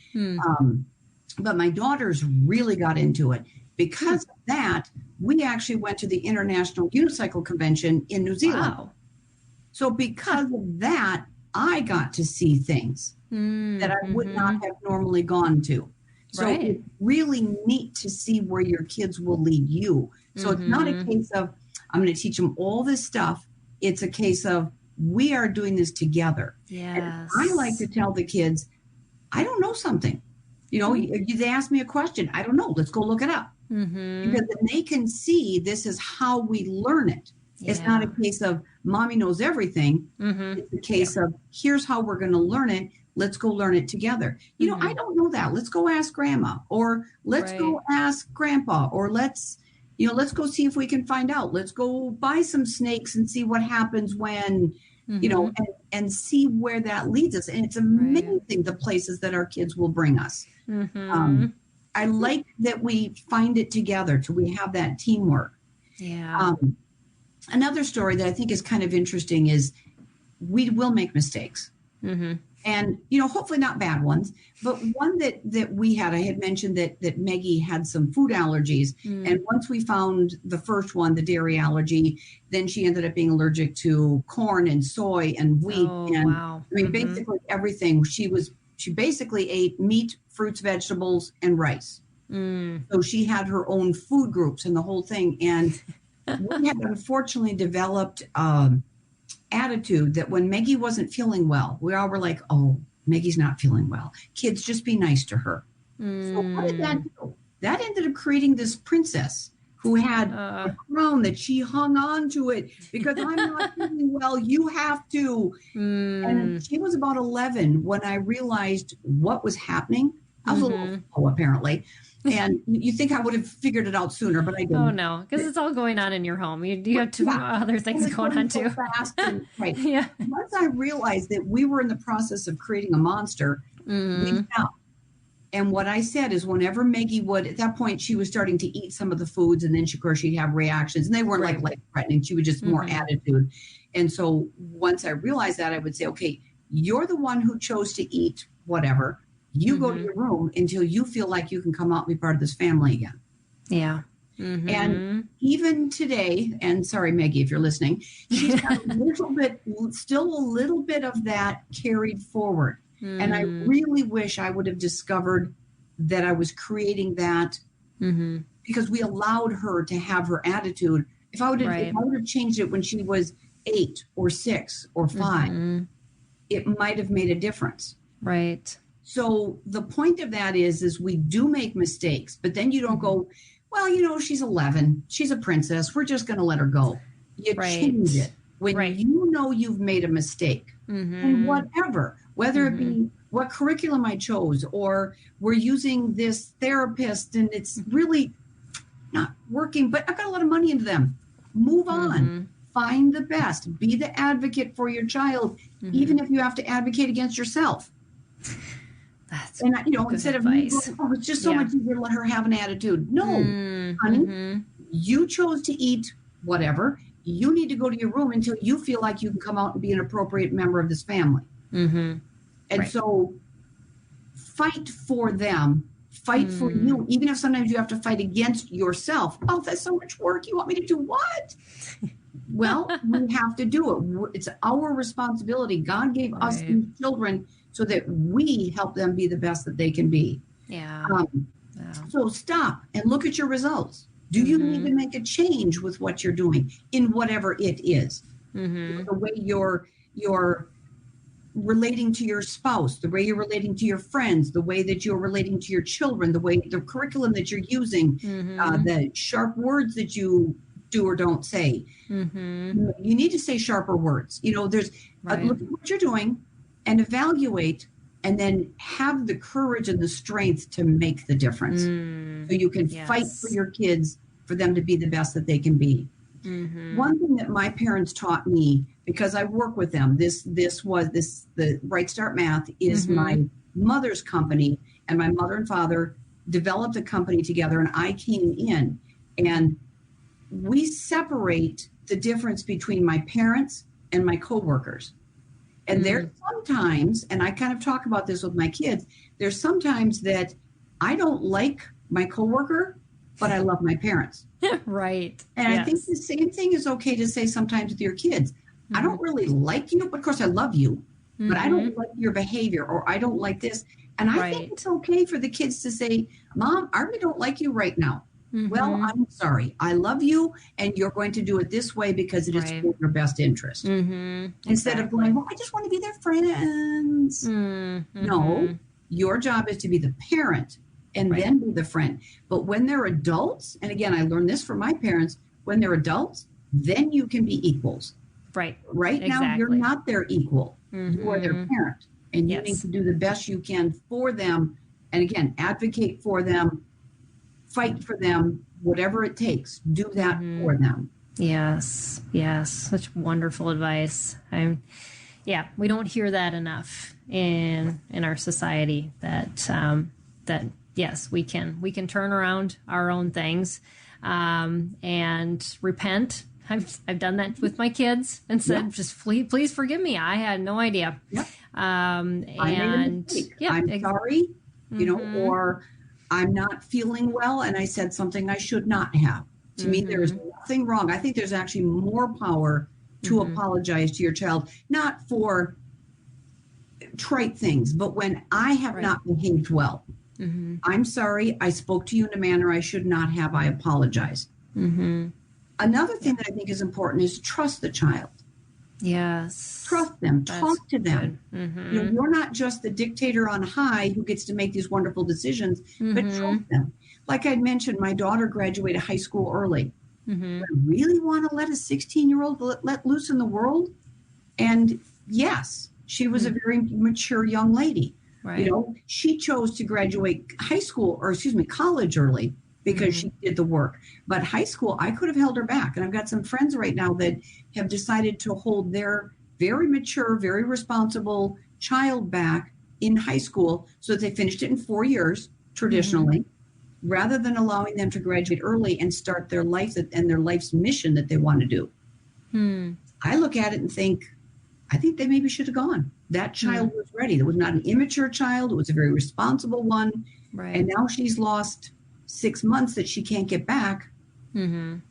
But my daughters really got into it. Because of that, we actually went to the International Unicycle Convention in New Zealand. Wow. So because of that, I got to see things that I would not have normally gone to. So it's really neat to see where your kids will lead you. So it's not a case of, I'm going to teach them all this stuff. It's a case of, we are doing this together. Yes. And I like to tell the kids, I don't know something. They ask me a question. I don't know. Let's go look it up. Because then they can see this is how we learn it. Yeah. It's not a case of mommy knows everything. It's a case of here's how we're going to learn it. Let's go learn it together. I don't know that. Let's go ask grandma, or let's go ask grandpa, or let's go see if we can find out. Let's go buy some snakes and see what happens when, and see where that leads us. And it's amazing the places that our kids will bring us. I like that we find it together till we have that teamwork. Yeah. Another story that I think is kind of interesting is we will make mistakes. And, hopefully not bad ones, but one that we had, I had mentioned that Maggie had some food allergies. And once we found the first one, the dairy allergy, then she ended up being allergic to corn and soy and wheat. Wow. I mean, basically everything. She basically ate meat, fruits, vegetables, and rice. So she had her own food groups and the whole thing. And we had unfortunately developed attitude that when Maggie wasn't feeling well, we all were like, oh, Maggie's not feeling well. Kids, just be nice to her. So what did that do? That ended up creating this princess who had a crown that she hung on to it because I'm not feeling well. You have to. And she was about 11 when I realized what was happening. I was a little slow, apparently. And you think I would have figured it out sooner, but I didn't. Oh, no, because it's all going on in your home. You have two other things going on, too. Fast and, Once I realized that we were in the process of creating a monster, we stopped. And what I said is whenever Maggie would, at that point, she was starting to eat some of the foods, and then, of course, she'd have reactions. And they weren't like life-threatening. She was just more attitude. And so once I realized that, I would say, okay, you're the one who chose to eat whatever. You go to your room until you feel like you can come out and be part of this family again. Yeah. And even today, and sorry, Maggie, if you're listening, she's got still a little bit of that carried forward. And I really wish I would have discovered that I was creating that because we allowed her to have her attitude. If I would have changed it when she was 8 or 6 or 5, it might have made a difference. Right. So the point of that is we do make mistakes, but then you don't go, well, she's 11. She's a princess. We're just going to let her go. You change it when you know you've made a mistake. And whatever, whether it be what curriculum I chose or we're using this therapist and it's really not working, but I've got a lot of money into them. Move on. Find the best. Be the advocate for your child, even if you have to advocate against yourself. That's instead of me going, it's just so much easier to let her have an attitude. No, honey, you chose to eat whatever. You need to go to your room until you feel like you can come out and be an appropriate member of this family. And so fight for them. Fight for you, even if sometimes you have to fight against yourself. Oh, that's so much work. You want me to do what? Well, we have to do it. It's our responsibility. God gave us these children so that we help them be the best that they can be. Yeah. So stop and look at your results. Do you need to make a change with what you're doing in whatever it is? The way you're relating to your spouse, the way you're relating to your friends, the way that you're relating to your children, the curriculum that you're using, the sharp words that you do or don't say. You need to say sharper words. There's look at what you're doing and evaluate, and then have the courage and the strength to make the difference. So you can fight for your kids, for them to be the best that they can be. One thing that my parents taught me, because I work with them, the Bright Start Math is my mother's company, and my mother and father developed a company together, and I came in, and we separate the difference between my parents and my coworkers. And there's sometimes, and I kind of talk about this with my kids, there's sometimes that I don't like my coworker, but I love my parents. Right. And I think the same thing is okay to say sometimes with your kids. I don't really like you, but of course I love you, but I don't like your behavior, or I don't like this. And I think it's okay for the kids to say, Mom, I really don't like you right now. Well, I'm sorry. I love you, and you're going to do it this way because it is for your best interest. Instead of going, well, I just want to be their friends. No, your job is to be the parent and then be the friend. But when they're adults, and again, I learned this from my parents, when they're adults, then you can be equals. Right now, you're not their equal. You are their parent, and you need to do the best you can for them. And again, advocate for them, fight for them, whatever it takes. Do that for them. Yes. Such wonderful advice. We don't hear that enough in our society. That yes, we can turn around our own things and repent. I've done that with my kids and said, just please forgive me. I had no idea. I made a mistake. I'm sorry, or I'm not feeling well, and I said something I should not have. To me, there is nothing wrong. I think there's actually more power to apologize to your child, not for trite things, but when I have not behaved well. I'm sorry. I spoke to you in a manner I should not have. I apologize. Another thing that I think is important is trust the child. Yes. Trust them. Talk to them. You're not just the dictator on high who gets to make these wonderful decisions, but trust them. Like I mentioned, my daughter graduated high school early. I really want to let a 16-year-old let loose in the world? And yes, she was a very mature young lady. She chose to graduate college early because she did the work. But high school, I could have held her back. And I've got some friends right now that have decided to hold their very mature, very responsible child back in high school so that they finished it in 4 years, traditionally, rather than allowing them to graduate early and start their life and their life's mission that they want to do. I look at it and think, I think they maybe should have gone. That child was ready. It was not an immature child. It was a very responsible one. And now she's lost 6 months that she can't get back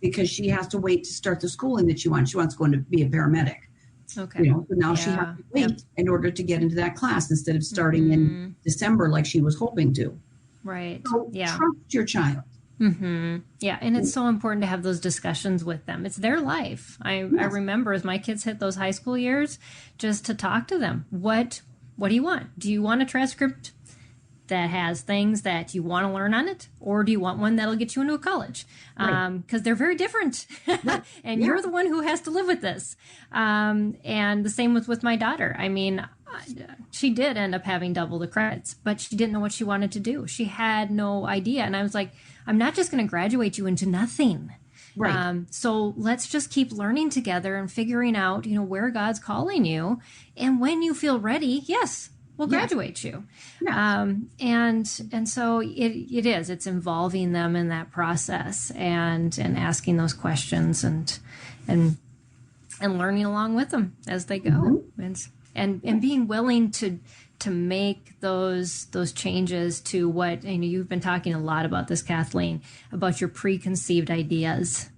because she has to wait to start the schooling that she wants. She wants to go to be a paramedic. So now she has to wait in order to get into that class instead of starting in December like she was hoping to. So trust your child. Yeah, and it's so important to have those discussions with them. It's their life. I remember as my kids hit those high school years, just to talk to them. What do you want? Do you want a transcript that has things that you want to learn on it, or do you want one that'll get you into a college? Because they're very different, and you're the one who has to live with this. And the same with my daughter. I mean, she did end up having double the credits, but she didn't know what she wanted to do. She had no idea. And I was like, I'm not just going to graduate you into nothing. So let's just keep learning together and figuring out, where God's calling you. And when you feel ready, we'll graduate you. And so it's involving them in that process and asking those questions and learning along with them as they go. And being willing to make those changes to what, you've been talking a lot about this, Kathleen, about your preconceived ideas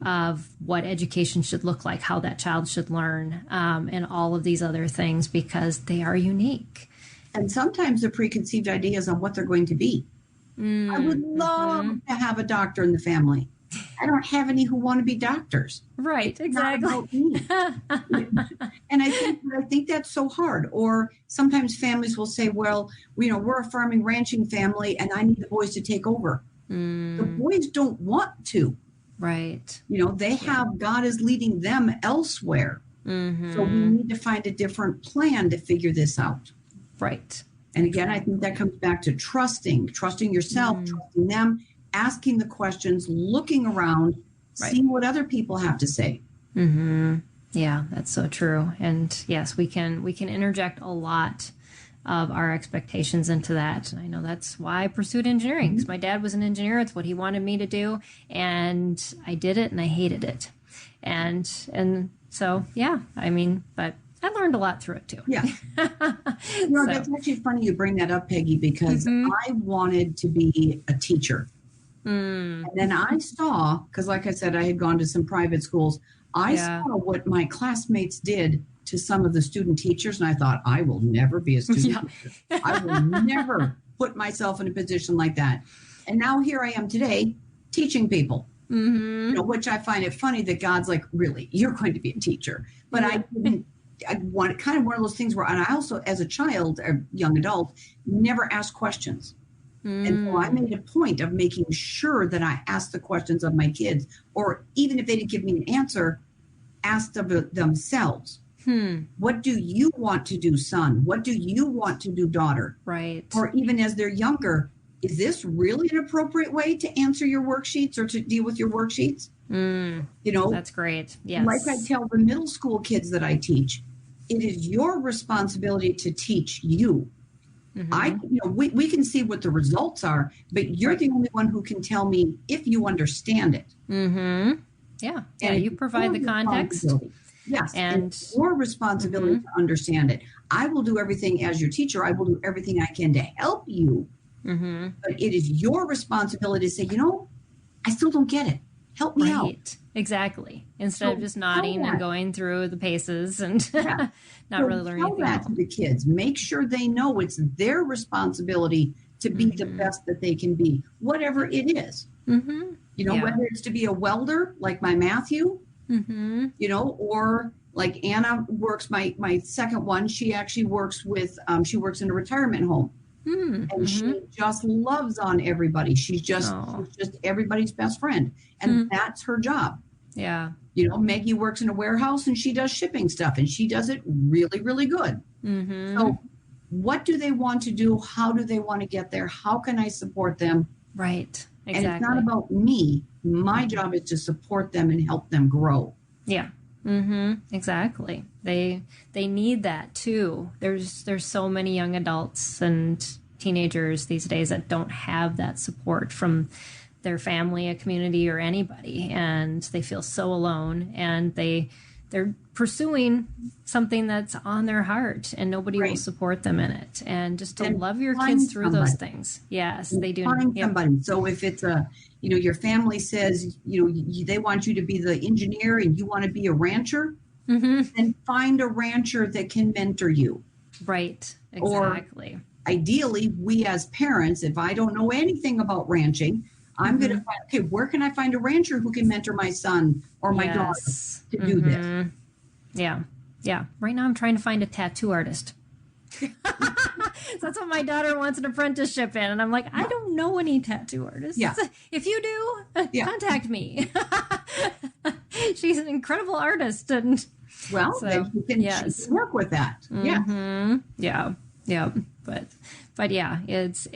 of what education should look like, how that child should learn, and all of these other things, because they are unique. And sometimes the preconceived ideas on what they're going to be. I would love to have a doctor in the family. I don't have any who want to be doctors. Right, exactly. It's not about me. And I think that's so hard. Or sometimes families will say, well, we're a farming ranching family and I need the boys to take over. The boys don't want to. Right. They have, God is leading them elsewhere. So we need to find a different plan to figure this out. Right. And again, I think that comes back to trusting yourself, trusting them, asking the questions, looking around, seeing what other people have to say. Yeah, that's so true. And yes, we can interject a lot of our expectations into that. And I know that's why I pursued engineering, because my dad was an engineer. It's what he wanted me to do. And I did it and I hated it. And so, yeah, but I learned a lot through it too. Yeah. That's actually funny you bring that up, Peggy, because I wanted to be a teacher. And then I saw, because like I said, I had gone to some private schools. I saw what my classmates did to some of the student teachers. And I thought, I will never be a student teacher. I will never put myself in a position like that. And now here I am today teaching people, which I find it funny that God's like, really, you're going to be a teacher. But I want kind of one of those things where, and I also, as a child or young adult, never asked questions. And so I made a point of making sure that I asked the questions of my kids, or even if they didn't give me an answer, asked of themselves. What do you want to do, son? What do you want to do, daughter? Right. Or even as they're younger, is this really an appropriate way to answer your worksheets or to deal with your worksheets? That's great. Yes. Like I tell the middle school kids that I teach, it is your responsibility to teach you. We can see what the results are, but you're the only one who can tell me if you understand it. Yeah. And you provide the context. Yes. And it's your responsibility to understand it. I will do everything as your teacher. I will do everything I can to help you. But it is your responsibility to say, I still don't get it. Help me out. Exactly. Instead of just nodding and going through the paces and not really learning anything. Tell that to the kids. Make sure they know it's their responsibility to be the best that they can be, whatever it is. Whether it's to be a welder like my Matthew, or like Anna works, my second one, she actually works with, she works in a retirement home. And she just loves on everybody. She's just everybody's best friend. And that's her job. Yeah. Maggie works in a warehouse and she does shipping stuff and she does it really, really good. So what do they want to do? How do they want to get there? How can I support them? Right. Exactly. And it's not about me. My job is to support them and help them grow. Yeah. Exactly. They need that too. There's so many young adults and teenagers these days that don't have that support from their family, a community, or anybody, and they feel so alone, and they're pursuing something that's on their heart, and nobody will support them in it. And just to love your kids through those things. Yes, they do. Find somebody. So if it's your family says, they want you to be the engineer and you want to be a rancher, then find a rancher that can mentor you. Right. Exactly. Or ideally, we as parents, if I don't know anything about ranching, I'm going to find, okay, where can I find a rancher who can mentor my son or my daughter to do this? Yeah. Yeah. Right now I'm trying to find a tattoo artist. So that's what my daughter wants an apprenticeship in. And I'm like, I don't know any tattoo artists. Yeah. If you do, contact me. She's an incredible artist. And then you can work with that. Yeah. Yeah. But yeah, it's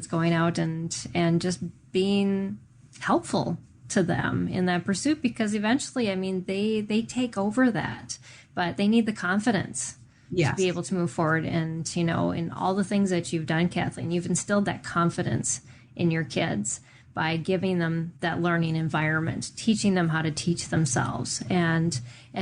going out and just being helpful to them in that pursuit, because eventually, they take over that, but they need the confidence to be able to move forward. And, in all the things that you've done, Kathleen, you've instilled that confidence in your kids by giving them that learning environment, teaching them how to teach themselves, and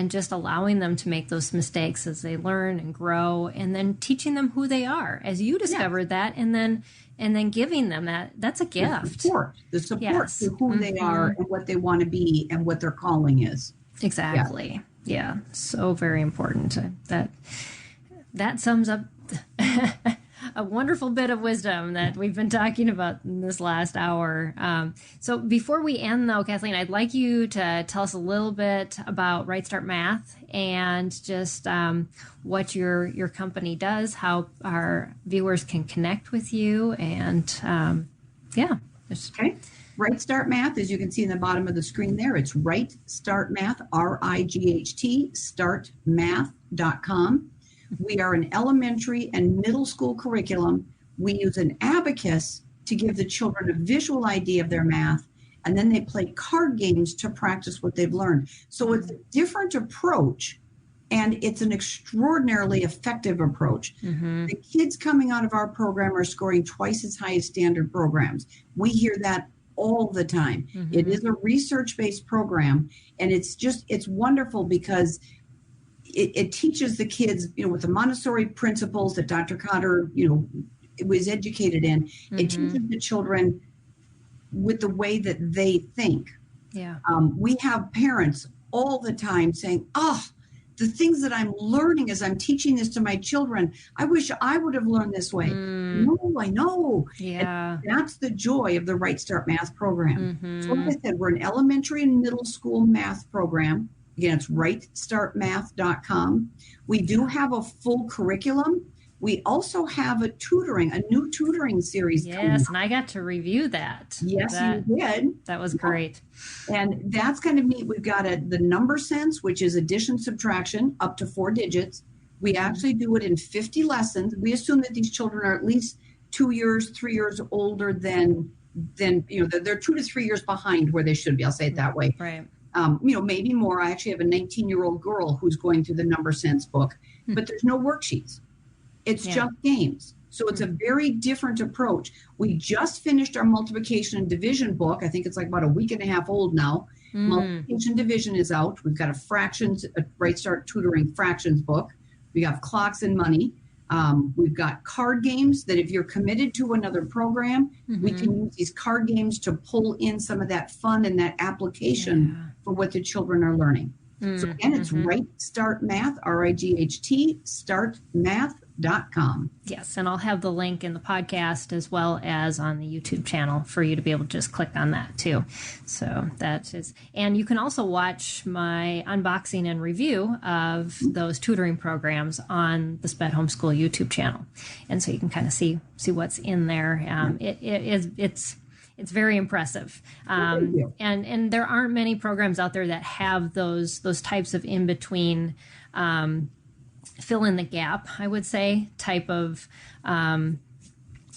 just allowing them to make those mistakes as they learn and grow, and then teaching them who they are as you discovered that, and then giving them that's a gift. The support to who they are and what they want to be and what their calling is. Exactly. Yeah. So very important. That sums up a wonderful bit of wisdom that we've been talking about in this last hour. So before we end, though, Kathleen, I'd like you to tell us a little bit about Right Start Math and just what your company does, how our viewers can connect with you, and Okay. Right Start Math, as you can see in the bottom of the screen there, it's Right Start Math, RIGHT, startmath.com. We are an elementary and middle school curriculum. We use an abacus to give the children a visual idea of their math, and then they play card games to practice what they've learned. So it's a different approach, and it's an extraordinarily effective approach. The kids coming out of our program are scoring twice as high as standard programs. We hear that all the time. It is a research-based program, and it's wonderful because it teaches the kids, with the Montessori principles that Dr. Cotter, was educated in. It teaches the children with the way that they think. Yeah. We have parents all the time saying, the things that I'm learning as I'm teaching this to my children, I wish I would have learned this way. No, I know. Yeah. And that's the joy of the Right Start Math program. So like I said, we're an elementary and middle school math program. Again, it's rightstartmath.com. We do have a full curriculum. We also have a new tutoring series. Yes, and I got to review that. Yes, you did. That was great. And that's kind of neat. We've got the number sense, which is addition, subtraction, up to 4 digits. We actually do it in 50 lessons. We assume that these children are at least 2 years, 3 years older than they're 2 to 3 years behind where they should be. I'll say it that way. Right. Maybe more. I actually have a 19-year-old girl who's going through the number sense book, but there's no worksheets. It's just games. So it's a very different approach. We just finished our multiplication and division book. I think it's like about a week and a half old now. Multiplication division is out. We've got a Right Start Tutoring fractions book. We have clocks and money. We've got card games that if you're committed to another program, we can use these card games to pull in some of that fun and that application for what the children are learning. So again, it's Right Start Math, RIGHT, startmath.com. Yes, and I'll have the link in the podcast as well as on the YouTube channel for you to be able to just click on that too. So that is, and you can also watch my unboxing and review of those tutoring programs on the SPED Homeschool YouTube channel, and so you can kind of see what's in there. It's very impressive. And there aren't many programs out there that have those types of in-between fill in the gap, I would say, type of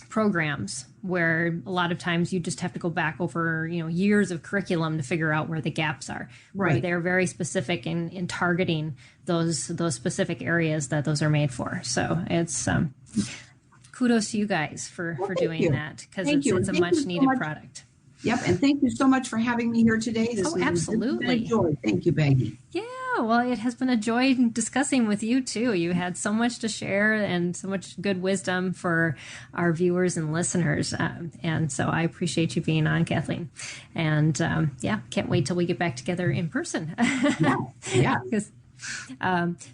programs where a lot of times you just have to go back over, years of curriculum to figure out where the gaps are. Right. Where they're very specific in targeting those specific areas that those are made for. So it's kudos to you guys for doing that, because it's a much needed product. Yep, and thank you so much for having me here today. This absolutely. Been a joy. Thank you, Peggy. Yeah, well, it has been a joy discussing with you too. You had so much to share and so much good wisdom for our viewers and listeners, and so I appreciate you being on, Kathleen. And can't wait till we get back together in person. Yeah.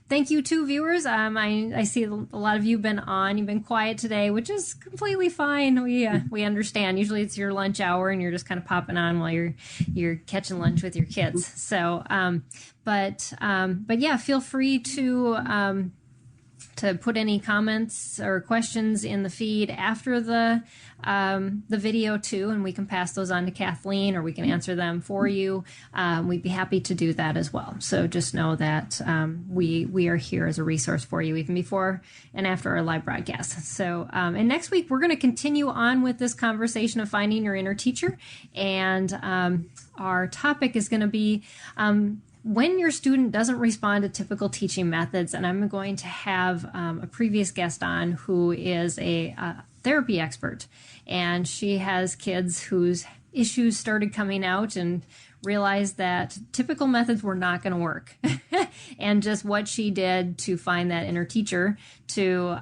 Thank you too, viewers. I see a lot of you have been on. You've been quiet today, which is completely fine. We understand. Usually it's your lunch hour and you're just kind of popping on while you're catching lunch with your kids. So, but yeah, feel free to put any comments or questions in the feed after the video too, and we can pass those on to Kathleen, or we can answer them for you. We'd be happy to do that as well. So just know that we are here as a resource for you, even before and after our live broadcast. So and next week we're going to continue on with this conversation of finding your inner teacher, and our topic is going to be when your student doesn't respond to typical teaching methods. And I'm going to have a previous guest on who is a therapy expert, and she has kids whose issues started coming out and realized that typical methods were not going to work, and just what she did to find that inner teacher to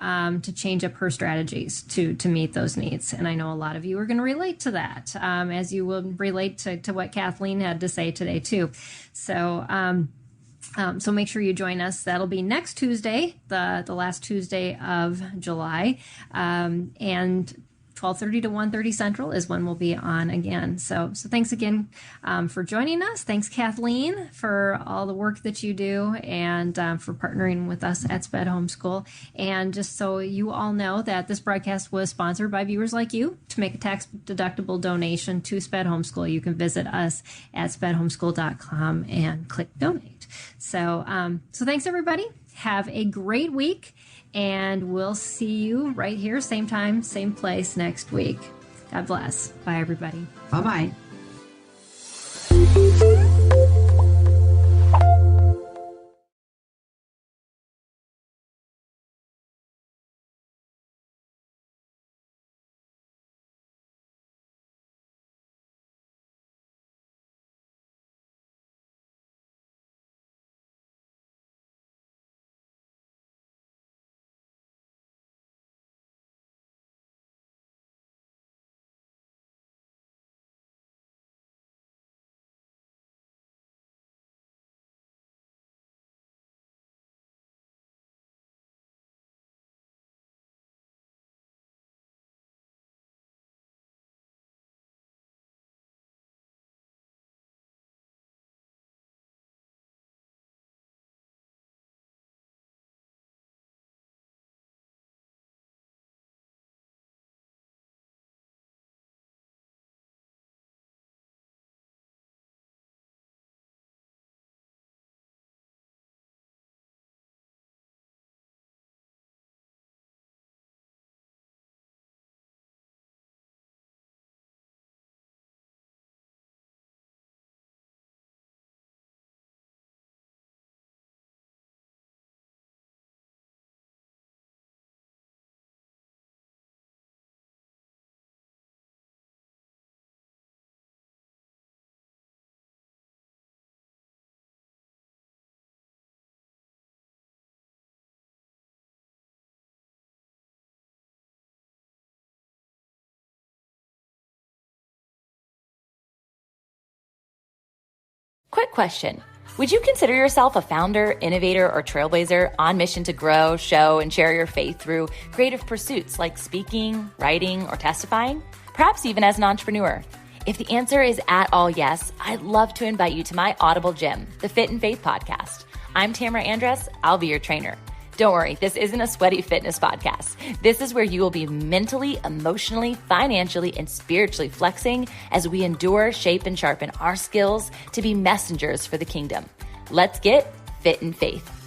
change up her strategies to meet those needs. And I know a lot of you are going to relate to that, as you will relate to what Kathleen had to say today too. So So make sure you join us. That'll be next Tuesday, the last Tuesday of July, and 12:30 to 1:30 Central is when we'll be on again. So thanks again for joining us. Thanks, Kathleen, for all the work that you do and for partnering with us at SPED Homeschool. And just so you all know that this broadcast was sponsored by viewers like you. To make a tax-deductible donation to SPED Homeschool, you can visit us at spedhomeschool.com and click donate. So thanks, everybody. Have a great week. And we'll see you right here, same time, same place next week. God bless. Bye, everybody. Bye-bye. Quick question. Would you consider yourself a founder, innovator, or trailblazer on mission to grow, show, and share your faith through creative pursuits like speaking, writing, or testifying? Perhaps even as an entrepreneur. If the answer is at all yes, I'd love to invite you to my Audible gym, the Fit and Faith podcast. I'm Tamara Andress. I'll be your trainer. Don't worry, this isn't a sweaty fitness podcast. This is where you will be mentally, emotionally, financially, and spiritually flexing as we endure, shape, and sharpen our skills to be messengers for the kingdom. Let's get fit in faith.